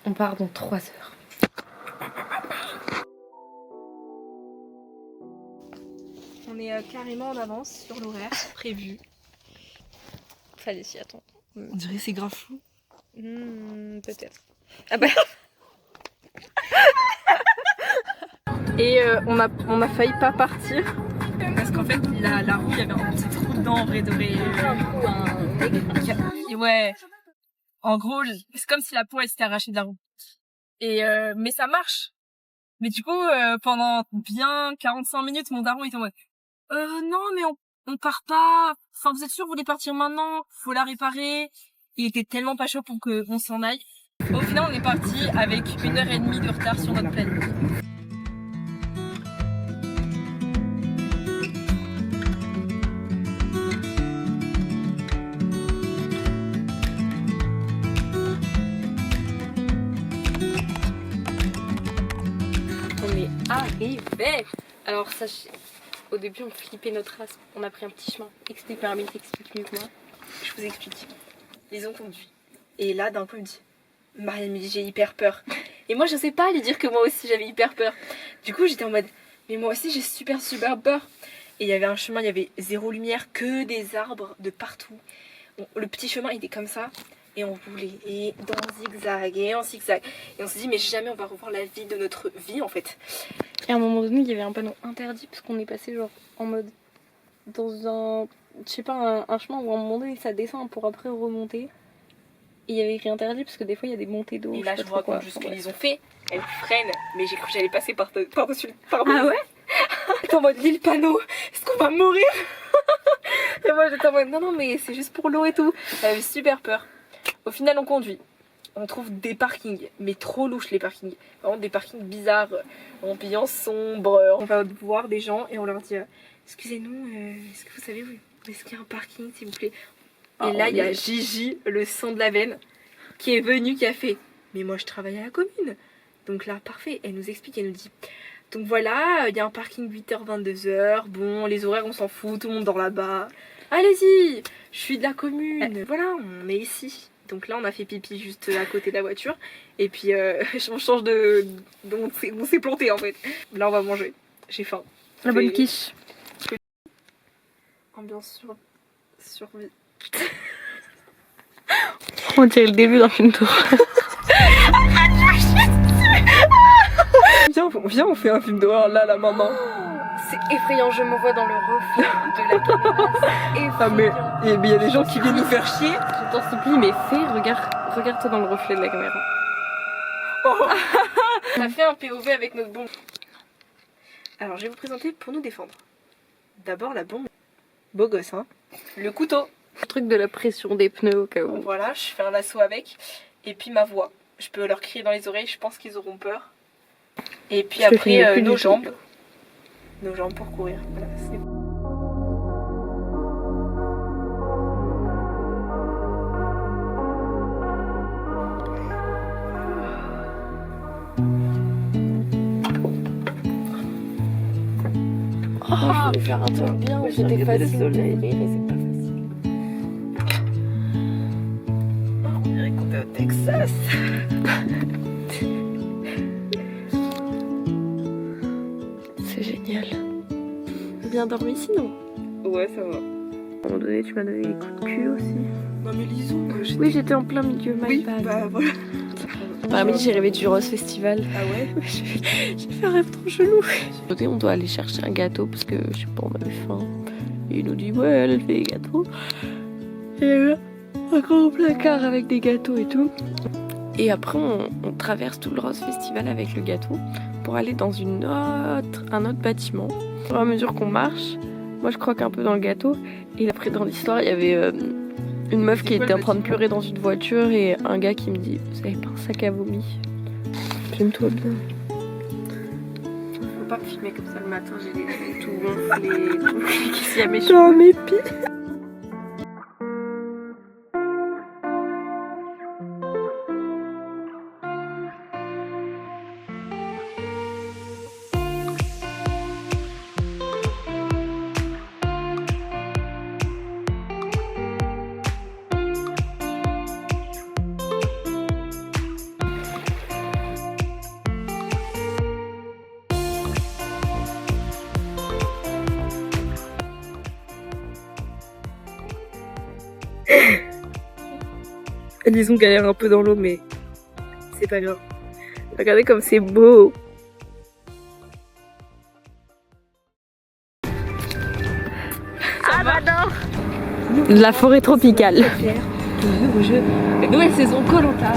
On part dans 3 heures. On est carrément en avance sur l'horaire prévu. Fallait s'y attendre. On dirait que c'est grave flou. Peut-être. Ah bah. Et on a failli pas partir. Parce qu'en fait, la roue, il y avait un petit trou dedans en vrai de vrai. Et ouais. En gros, c'est comme si la peau elle s'était arrachée de la roue. Et mais ça marche. Mais du coup, pendant bien 45 minutes, mon daron était en mode non, mais on part pas. Enfin, vous êtes sûr, vous voulez partir maintenant? Faut la réparer. Il était tellement pas chaud pour qu'on s'en aille. Au final, on est parti avec 1h30 de retard sur notre planning. On est arrivé. Alors sachez, au début on flippait notre race, on a pris un petit chemin. Explique Marmite, explique mieux que moi. Je vous explique. Ils ont conduit. Et là, d'un coup, il me dit Marianne me dit j'ai hyper peur. Et moi, je sais pas lui dire que moi aussi j'avais hyper peur. Du coup, j'étais en mode mais moi aussi j'ai super peur. Et il y avait un chemin, il y avait zéro lumière, que des arbres de partout. Le petit chemin il était comme ça. Et on roulait, et dans zigzag, et en zigzag. Et on s'est dit, mais jamais on va revoir la vie de notre vie en fait. Et à un moment donné, il y avait un panneau interdit parce qu'on est passé genre en mode dans un, je sais pas, un chemin où à un moment donné ça descend pour après remonter. Et il y avait écrit interdit parce que des fois il y a des montées d'eau. Et là, je vous raconte juste ce ouais. qu'ils ont fait. Elles freinent, mais j'ai cru que j'allais passer par-dessus. Ah ouais? T'es en mode, lis le panneau, est-ce qu'on va mourir? Et moi j'étais en mode, non, mais c'est juste pour l'eau et tout. J'avais super peur. Au final, on conduit. On trouve des parkings, mais trop louches les parkings. Vraiment des parkings bizarres, ambiance sombre. On va voir des gens et on leur dit excusez-nous, est-ce que vous savez où est-ce qu'il y a un parking s'il vous plaît? Et là, il y a Gigi, le sang de la veine, qui est venu, qui a fait mais moi je travaille à la commune. Donc là, parfait. Elle nous explique, elle nous dit donc voilà, il y a un parking 8h, 22h. Bon, les horaires, on s'en fout, tout le monde dort là-bas. Allez-y, je suis de la commune. Voilà, on est ici. Donc là, on a fait pipi juste à côté de la voiture. Et puis, on change de... On s'est planté en fait. Là, on va manger. J'ai faim. La bonne quiche. Ambiance survie. On dirait le début d'un film d'horreur. Viens, on fait un film d'horreur là, maintenant. C'est effrayant, je me vois dans le reflet de la caméra. C'est effrayant. Ah mais il y a des gens qui viennent nous faire chier. Je t'en supplie, mais regarde-toi dans le reflet de la caméra. Oh. On a fait un POV avec notre bombe. Alors je vais vous présenter pour nous défendre. D'abord la bombe. Beau gosse hein. Le couteau. Le truc de la pression des pneus au cas où. Voilà, je fais un lasso avec. Et puis ma voix. Je peux leur crier dans les oreilles, je pense qu'ils auront peur. Et puis après nos jambes. Nos jambes pour courir. Voilà, c'est bon. Je voulais faire un truc bien où j'étais facile. On dirait qu'on est au Texas. C'est génial. Bien dormi sinon? Ouais, ça va. À un moment donné, tu m'as donné des coups de cul aussi. Non mais lisons. Oui, j'étais en plein milieu, my Oui, bad. bah voilà. Par midi, j'ai rêvé du Rose Festival. Ah ouais? J'ai fait un rêve trop chelou. On doit aller chercher un gâteau parce que, je sais pas, on avait faim. Et il nous dit, ouais, elle fait des gâteaux. Et là, un grand placard avec des gâteaux et tout. Et après, on traverse tout le Rose Festival avec le gâteau pour aller dans un autre bâtiment. Au fur et à mesure qu'on marche, moi je croque un peu dans le gâteau. Et après, dans l'histoire, il y avait une meuf qui était en train de pleurer dans une voiture et un gars qui me dit, vous avez pas un sac à vomi? Filme-toi bien. Faut pas me filmer comme ça le matin, j'ai les yeux tout gonflés, tout. Qu'est-ce qu'il y a mes Dans cheveux? mes pieds. Disons galère un peu dans l'eau, mais c'est pas grave. Regardez comme c'est beau. Ah bah non. La forêt tropicale. La nouvelle saison Koh-Lanta.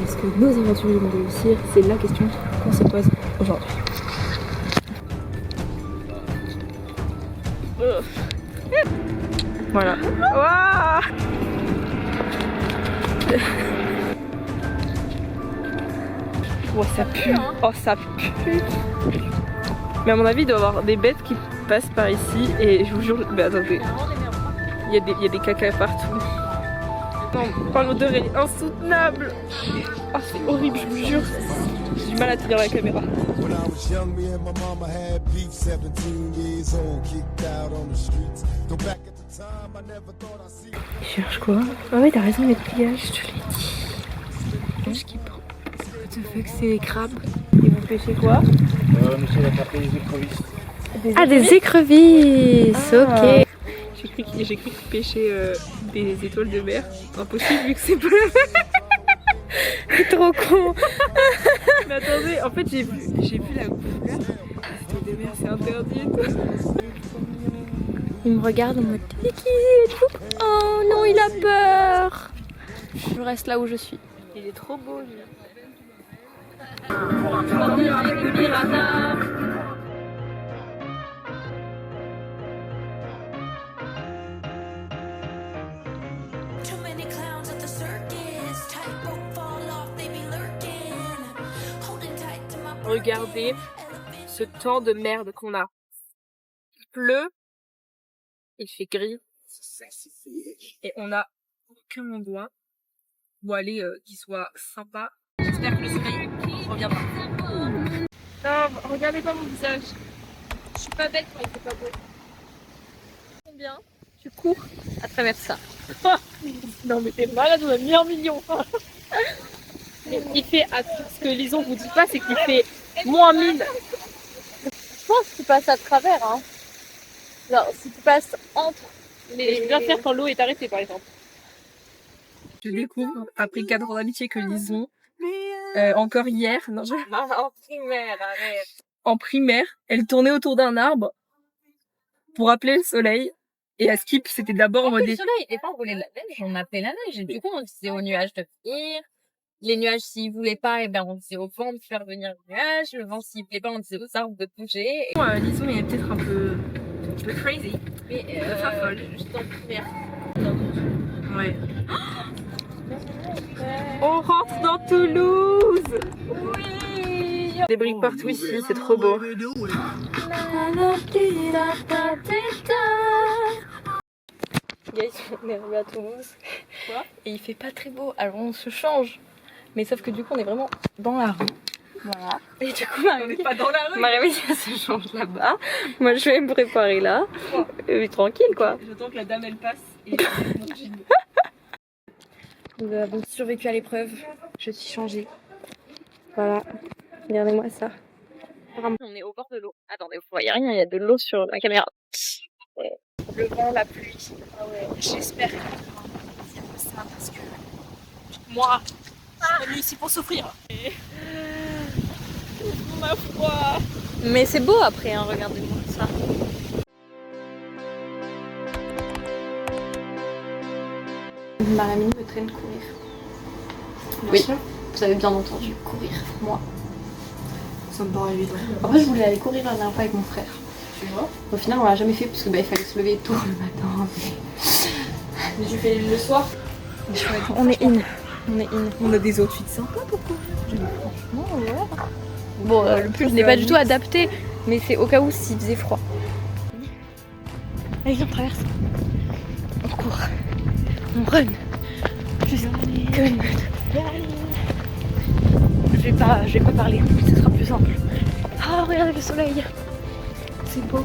Est-ce que nos aventuriers vont réussir? C'est la question qu'on se pose aujourd'hui. Voilà. Waouh. Oh ça pue. Oh ça pue. Mais à mon avis il doit y avoir des bêtes qui passent par ici et je vous jure. Mais attendez. Il y a des cacas partout. Non, l'odeur est insoutenable. Oh c'est horrible je vous jure. J'ai du mal à tenir la caméra. When I was young, me and my mama had beef, 17 years old, kicked out on the streets. Though back at the time, I never thought I'd see. Il cherche quoi? Ah ouais, t'as raison, les pliages, je te l'ai dit. Je kiffe. What the fuck, c'est les crabes. Ils vont pêcher quoi? Monsieur il a tapé les écrevisses. Ah, des écrevisses, ok. J'ai cru qu'ils pêchaient des étoiles de mer. Impossible vu que c'est pas la mer. Trop con. Mais attendez, en fait j'ai vu la couleur. Les étoiles de mer c'est interdit et tout. Il me regarde en mode oh non, il a peur. Je reste là où je suis. Il est trop beau lui. Too many clowns at the circus. Tightrope fall off, they be lurking. Holding tight to my Regardez ce temps de merde qu'on a. Il pleut, il fait gris, et on a aucun endroit où aller qui soit sympa. J'espère que le soleil reviendra. Non, regardez pas mon visage. Je suis pas bête quand il fait pas beau. Combien tu cours à travers ça? Non mais t'es malade, on a mis 1 million. Il fait, ce que Lison vous dit pas, c'est qu'il fait moins 1000. Je pense que tu passes à travers, hein. Genre, si tu passes entre Et je viens faire quand l'eau est arrêtée par exemple. Je découvre, après 4 ans d'amitié, que Lison, encore hier, non, en primaire, arrête. en primaire, elle tournait autour d'un arbre pour appeler le soleil. Et à Skip, c'était d'abord en mode... Le soleil, et quand on voulait la neige, on appelait la neige. Et du coup, on disait aux nuages de venir. Les nuages, s'ils voulaient pas, et ben, on disait au vent de faire venir le nuage. Le vent, s'il voulait pas, on disait aux arbres de bouger. Et... Lison est peut-être un peu crazy. Mais, folle. juste en primaire. Ouais. On rentre dans Toulouse. Oui. Des briques partout ici, c'est trop beau. Guys, on est arrivé à Toulouse. Quoi? Et il fait pas très beau, alors on se change. Mais sauf que du coup, on est vraiment dans la rue. Voilà. Et du coup, on n'est pas dans la rue. Marie elle se change là-bas. Moi, je vais me préparer là. Tranquille, quoi. J'attends que la dame elle passe et Nous avons survécu à l'épreuve. Je suis changée. Voilà. Regardez-moi ça. On est au bord de l'eau. Attendez, vous voyez rien, il y a de l'eau sur la caméra. Le vent, la pluie. Ah ouais. J'espère qu'il y a ça parce que moi, je suis venue ici pour souffrir. Ma foi. mais c'est beau après, hein, regardez-moi ça. Maramine me traîne courir. Oui, vous avez bien entendu, courir, moi. Ça me paraît évident. Après, je voulais aller courir la dernière fois avec mon frère. Tu vois? Au final, on l'a jamais fait parce que il fallait se lever tôt le matin. Mais tu fais le soir. On est in. On est in. On a des outfits sympas pour courir. Franchement, ouais. Bon, le pull n'est pas du tout adapté, mais c'est au cas où s'il faisait froid. Allez, on traverse. On court. On run. Juste gun. Je vais pas parler, ce sera plus simple. Ah, regardez le soleil. C'est beau.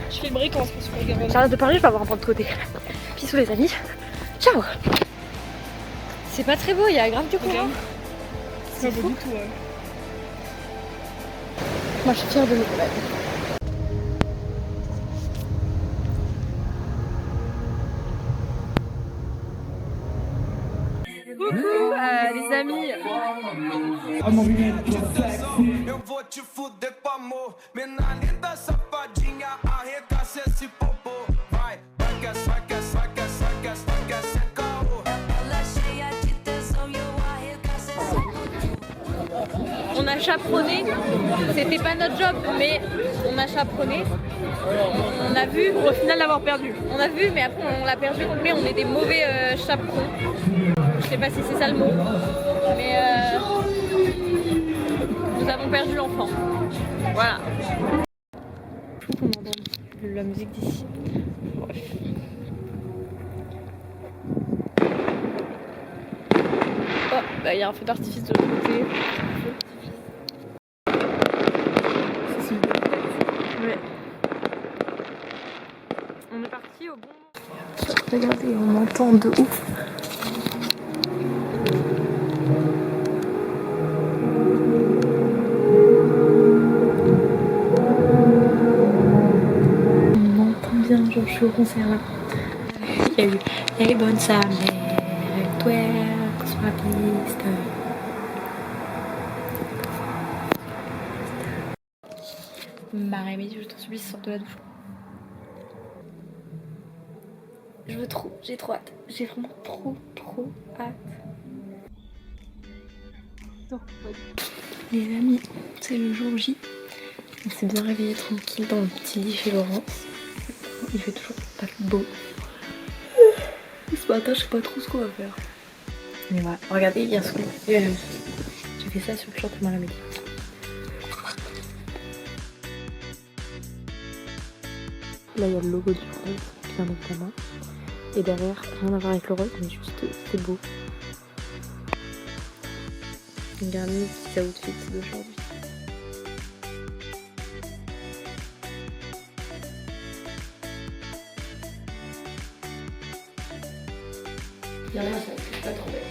Je fais le break en ce moment. J'arrête de parler, je vais avoir un point de côté. Bisous les amis. Ciao. C'est pas très beau, il y a grave du courant. C'est beau du tout. Moi je suis fière de mes collègues. Coucou les amis. Eu vou te fuder com amor. Mina linda, safadinha, arregaça esse popô. Vai, vai que vai que vai que vai que vai que esse caô. Ela cheia de tesão e eu arregaço esse On a chaperonné, c'était pas notre job, mais on a chaperonné. On a vu, Au final l'avoir perdu. on a vu, mais après on l'a perdu complet, on est des mauvais chaperons. Je sais pas si c'est ça le mot, mais nous avons perdu l'enfant. Voilà. On entend la musique d'ici. Bref. Oh, bah il y a un feu d'artifice de l'autre côté. Ouais. On est parti au bon. Regardez, on entend de ouf. On entend bien, genre je suis au concert là. Il y a eu les bonnes sa mère, twerk sur la piste. Marie Amélie, je t'en supplie, sors de la douche. Je veux trop, j'ai trop hâte. J'ai vraiment trop hâte. Les amis, c'est le jour J. On s'est bien réveillé tranquille dans le petit lit chez Laurence. Il fait toujours pas beau. Ce matin, je sais pas trop ce qu'on va faire. Mais voilà, regardez, il y a ce qu'on j'ai fait ça sur le short de Marie Amélie. Là, il y a le logo du rose, bien évidemment. Et derrière, rien à voir avec le rose, mais juste c'est beau. Regardez mes petits outfits d'aujourd'hui. Il y en a, ça c'est pas trop bête.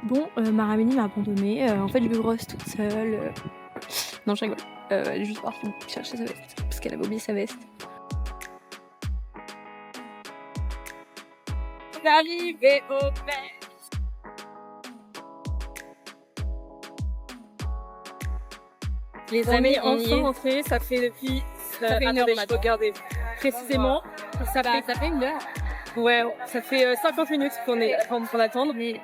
Bon, Marie Amélie m'a abandonnée. En fait, je vais Rose toute seule. Non, je rigole. Elle est juste partie chercher sa veste parce qu'elle avait oublié sa veste. Arrivé au père. Les On amis, est- on y enfin est. rentrés, ça fait depuis. Ça fait une heure attendez, du je matin. regardais précisément. Ça Bah, fait, ça fait une heure. ouais, ça fait 50 minutes qu'on attend. Mais,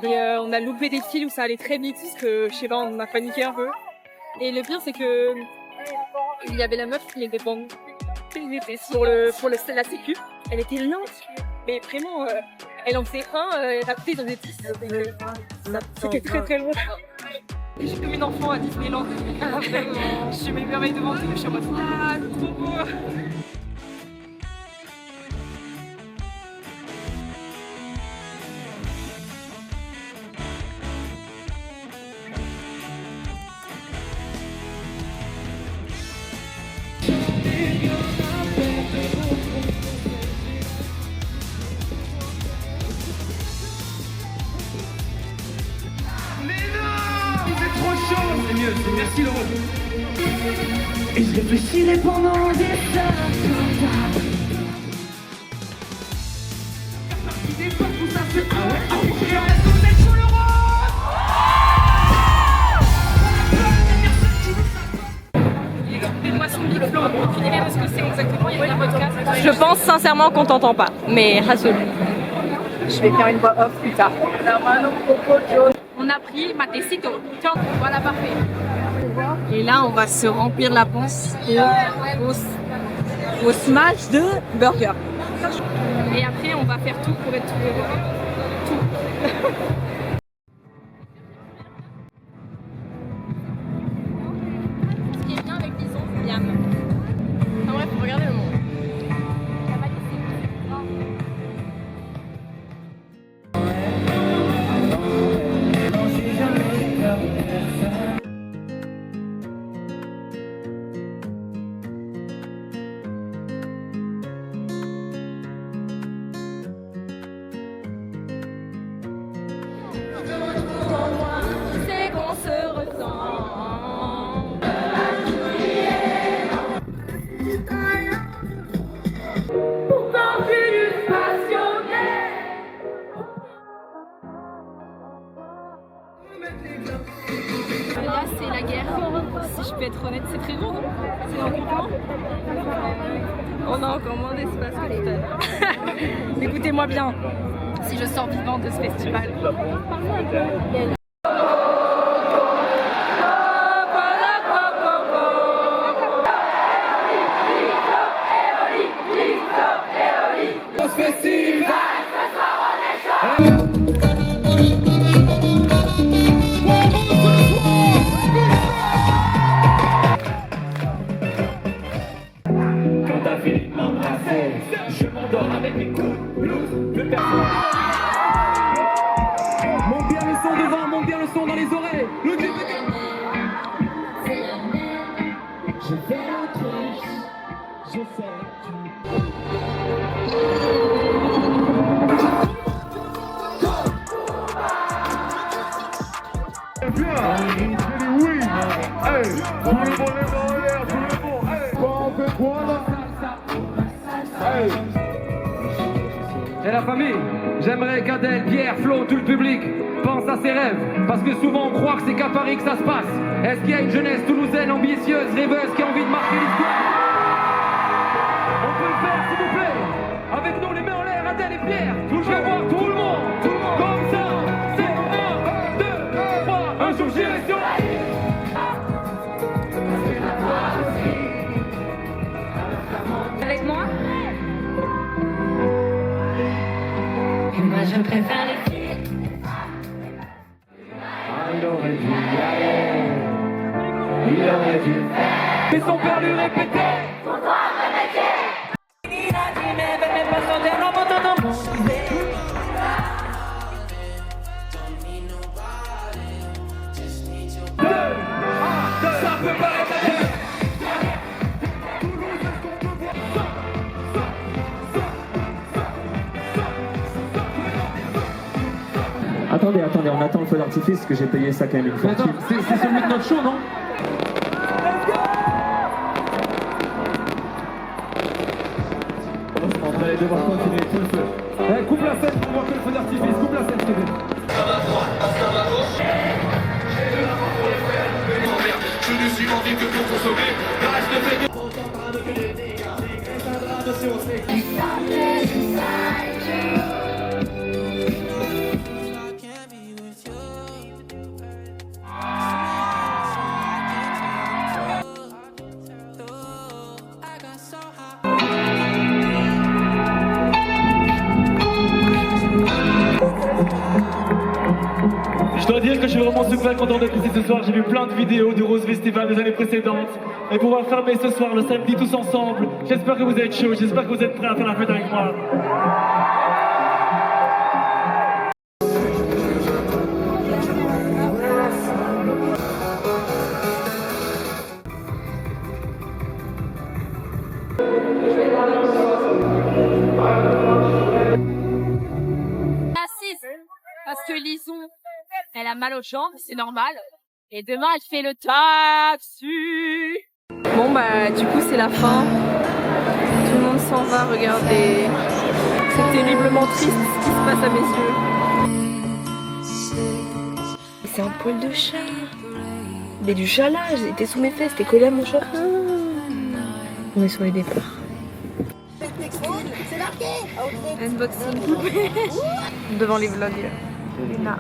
Et on a loupé des fils où ça allait très vite parce que je sais pas, on a paniqué un peu. Et le pire c'est que il y avait la meuf qui était pour la sécu. Elle était lente, mais vraiment, elle en faisait un, elle a coupé dans des 10. C'était très loin. Je suis comme une enfant à Disneyland. Je m'émerveille devant tout, je suis en mode ah, c'est trop beau. C'est trop chaud. C'est mieux, c'est merci Laurent. Et je réfléchirai pendant des heures. Des fois tout ça fait ah ouais, et on reste au tête sur le Des moissons Big Flo, aucune idée de ce que c'est exactement, il y a des podcasts. Je pense sincèrement qu'on t'entend pas, mais Hassoul. Je vais faire une voix off plus tard. On a pris Matecito. Tiens, voilà, parfait. Et là, on va se remplir la panse au smash de burger. Et après, on va faire tout pour être tout. ce qui est bien avec Bison, Yam. Enfin bref, regardez le monde. peux être honnête, c'est très gros, non? C'est un compliment. On a encore moins d'espace que tout à l'heure. Écoutez-moi bien, si je sors vivante de ce festival. Quand t'as fini de m'embrasser, je m'endors avec mes coups, blues, plus personne. Monte bien le son devant, monte bien le son dans les oreilles. Le clip je fais l'autruche, je sais Et la famille, j'aimerais qu'Adèle, Pierre, Flo, tout le public pense à ses rêves. Parce que souvent on croit que c'est qu'à Paris que ça se passe. Est-ce qu'il y a une jeunesse toulousaine, ambitieuse, rêveuse qui a envie de marquer l'histoire? On peut le faire s'il vous plaît. Avec nous les mains en l'air, Adèle et Pierre. Je vais voir tout le monde, comme ça. C'est 1, 2, 3, un jour j'irai sur la ligne. Avec moi? Et moi je préfère les filles. Il aurait dû y aller. Il aurait dû faire. Mais son père lui répétait. Ça peut paraître à Dieu. Attendez, on attend le feu d'artifice parce que j'ai payé ça quand même une fois. C'est celui de notre show, non? On va devoir continuer tout le feu. Eh, coupe la scène pour voir que le feu d'artifice. Coupe la scène, s'il te plaît. Je ne suis en vie que pour consommer. Reste de fait. Je dois dire que je suis vraiment super content d'être ici ce soir. J'ai vu plein de vidéos du Rose Festival des années précédentes. Et pouvoir fermer ce soir le samedi tous ensemble. J'espère que vous êtes chauds, j'espère que vous êtes prêts à faire la fête avec moi. Assise, parce que Lison, elle a mal aux jambes, c'est normal. Et demain, elle fait le taxi. Bon bah du coup c'est la fin. Tout le monde s'en va, regardez. C'est terriblement triste ce qui se passe à mes yeux. C'est un poil de chat. Mais du chat là, j'étais sous mes fesses, t'es collé à mon chat. On est sur les départs. Unboxing devant les vlogs. Luna.